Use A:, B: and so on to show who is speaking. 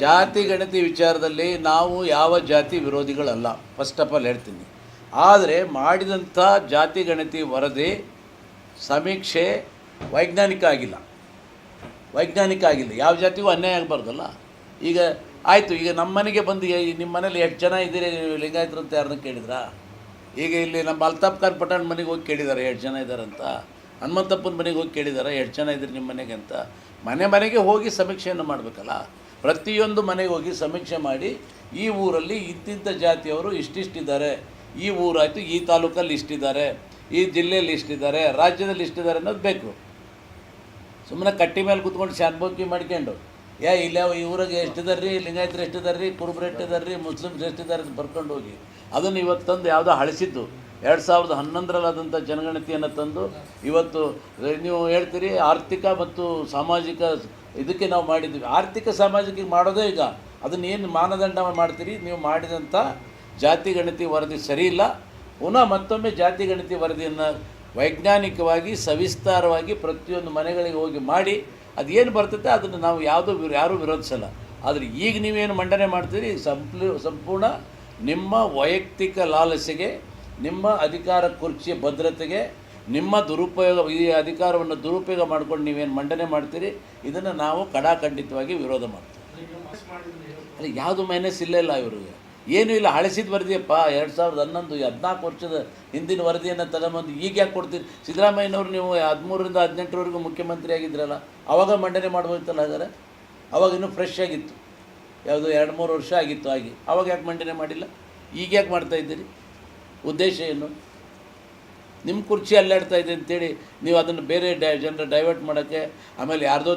A: ಜಾತಿ ಗಣತಿ ವಿಚಾರದಲ್ಲಿ ನಾವು ಯಾವ ಜಾತಿ ವಿರೋಧಿಗಳಲ್ಲ, ಫಸ್ಟ್ ಆಫ್ ಆಲ್ ಹೇಳ್ತೀನಿ. ಆದರೆ ಮಾಡಿದಂಥ ಜಾತಿ ಗಣತಿ ವರದಿ ಸಮೀಕ್ಷೆ ವೈಜ್ಞಾನಿಕ ಆಗಿಲ್ಲ. ಯಾವ ಜಾತಿಗೂ ಅನ್ಯಾಯ ಆಗಬಾರ್ದಲ್ಲ. ಈಗ ಆಯಿತು, ಈಗ ನಮ್ಮ ಮನೆಗೆ ಬಂದು ನಿಮ್ಮ ಮನೇಲಿ ಎಷ್ಟು ಜನ ಇದ್ದೀರಿ ಲಿಂಗಾಯತರು ಅಂತ ಯಾರನ್ನ ಕೇಳಿದ್ರಾ? ಈಗ ಇಲ್ಲಿ ನಮ್ಮ ಅಲ್ತಾಫ್ ಖಾನ್ ಪಠಾಣ್ ಮನೆಗೆ ಹೋಗಿ ಕೇಳಿದ್ದಾರೆ ಎಷ್ಟು ಜನ ಇದ್ದಾರಂತ. ಹನುಮಂತಪ್ಪನ ಮನೆಗೆ ಹೋಗಿ ಕೇಳಿದ್ದಾರೆ ಎಷ್ಟು ಜನ ಇದ್ದೀರಿ ನಿಮ್ಮ ಮನೆಗೆ ಅಂತ. ಮನೆಗೆ ಹೋಗಿ ಸಮೀಕ್ಷೆಯನ್ನು ಮಾಡಬೇಕಲ್ಲ. ಪ್ರತಿಯೊಂದು ಮನೆಗೆ ಹೋಗಿ ಸಮೀಕ್ಷೆ ಮಾಡಿ ಈ ಊರಲ್ಲಿ ಇಂತಿಂಥ ಜಾತಿಯವರು ಇಷ್ಟಿಷ್ಟಿದ್ದಾರೆ, ಈ ಊರಾಯಿತು ಈ ತಾಲೂಕಲ್ಲಿ ಇಷ್ಟಿದ್ದಾರೆ, ಈ ಜಿಲ್ಲೆಯಲ್ಲಿ ಇಷ್ಟಿದ್ದಾರೆ, ರಾಜ್ಯದಲ್ಲಿ ಇಷ್ಟಿದ್ದಾರೆ ಅನ್ನೋದು ಬೇಕು. ಸುಮ್ಮನೆ ಕಟ್ಟಿ ಮೇಲೆ ಕೂತ್ಕೊಂಡು ಶಾನ್ಬೋಕಿ ಮಾಡ್ಕೊಂಡು ಇಲ್ಲ ಈ ಊರಿಗೆ ಎಷ್ಟಿದ್ದಾರೆ ರೀ, ಲಿಂಗಾಯತರು ಎಷ್ಟಿದ್ದಾರೆ ರೀ, ಕುರುಬರು ಎಷ್ಟಿದ್ದಾರೆ ರೀ, ಮುಸ್ಲಿಮ್ಸ್ ಎಷ್ಟಿದ್ದಾರೆ ಅಂತ ಬರ್ಕೊಂಡು ಹೋಗಿ ಅದನ್ನು ಇವತ್ತು ತಂದು ಯಾವುದೋ ಅಳಿಸಿದ್ದು 2011ರಲ್ಲಾದಂಥ ಜನಗಣತಿಯನ್ನು ತಂದು ಇವತ್ತು ನೀವು ಹೇಳ್ತೀರಿ ಆರ್ಥಿಕ ಮತ್ತು ಸಾಮಾಜಿಕ ಇದಕ್ಕೆ ನಾವು ಮಾಡಿದ್ವಿ. ಆರ್ಥಿಕ ಸಾಮಾಜಿಕ ಮಾಡೋದೇ ಈಗ ಅದನ್ನು ಏನು ಮಾನದಂಡ ಮಾಡ್ತೀರಿ ನೀವು? ಮಾಡಿದಂಥ ಜಾತಿ ಗಣತಿ ವರದಿ ಸರಿಯಿಲ್ಲ. ಪುನಃ ಮತ್ತೊಮ್ಮೆ ಜಾತಿ ಗಣತಿ ವರದಿಯನ್ನು ವೈಜ್ಞಾನಿಕವಾಗಿ ಸವಿಸ್ತಾರವಾಗಿ ಪ್ರತಿಯೊಂದು ಮನೆಗಳಿಗೆ ಹೋಗಿ ಮಾಡಿ ಅದೇನು ಬರ್ತೈತೆ ಅದನ್ನು ನಾವು ಯಾರೂ ವಿರೋಧಿಸಲ್ಲ. ಆದರೆ ಈಗ ನೀವೇನು ಮಂಡನೆ ಮಾಡ್ತೀರಿ ಸಂಪೂರ್ಣ ನಿಮ್ಮ ವೈಯಕ್ತಿಕ ಲಾಲಸೆಗೆ, ನಿಮ್ಮ ಅಧಿಕಾರ ಕುರ್ಚಿಯ ಭದ್ರತೆಗೆ, ನಿಮ್ಮ ದುರುಪಯೋಗ, ಈ ಅಧಿಕಾರವನ್ನು ದುರುಪಯೋಗ ಮಾಡ್ಕೊಂಡು ನೀವೇನು ಮಂಡನೆ ಮಾಡ್ತೀರಿ ಇದನ್ನು ನಾವು ಕಡಾಖಂಡಿತವಾಗಿ ವಿರೋಧ ಮಾಡ್ತೀವಿ. ಅಲ್ಲಿ ಯಾವುದು ಮೈನಸ್ ಇಲ್ಲ ಇವ್ರಿಗೆ, ಏನೂ ಇಲ್ಲ. ಹಳಸಿದ ವರದಿಯಪ್ಪ 2011 14 ವರ್ಷದ ಹಿಂದಿನ ವರದಿಯನ್ನು ತಗೊಂಬಂದು ಈಗ ಯಾಕೆ ಕೊಡ್ತೀರಿ? ಸಿದ್ದರಾಮಯ್ಯನವರು ನೀವು 13ರಿಂದ 18ರವರೆಗೂ ಮುಖ್ಯಮಂತ್ರಿ ಆಗಿದ್ರಲ್ಲ, ಆವಾಗ ಮಂಡನೆ ಮಾಡ್ಬೋದಿತ್ತಲ್ಲ. ಹಾಗಾದ್ರೆ ಅವಾಗ ಇನ್ನೂ ಫ್ರೆಶ್ ಆಗಿತ್ತು, ಯಾವುದು 2-3 ವರ್ಷ ಆಗಿತ್ತು ಆಗಿ. ಆವಾಗ ಯಾಕೆ ಮಂಡನೆ ಮಾಡಿಲ್ಲ? ಈಗ ಯಾಕೆ ಮಾಡ್ತಾಯಿದ್ದೀರಿ? ಉದ್ದೇಶ ಏನು? ನಿಮ್ಮ ಕುರ್ಚಿ ಅಲ್ಲಾಡ್ತಾ ಇದೆ ಅಂತೇಳಿ ನೀವು ಅದನ್ನು ಬೇರೆ ಜನರ ಡೈವರ್ಟ್ ಮಾಡೋಕ್ಕೆ, ಆಮೇಲೆ ಯಾರ್ದೋ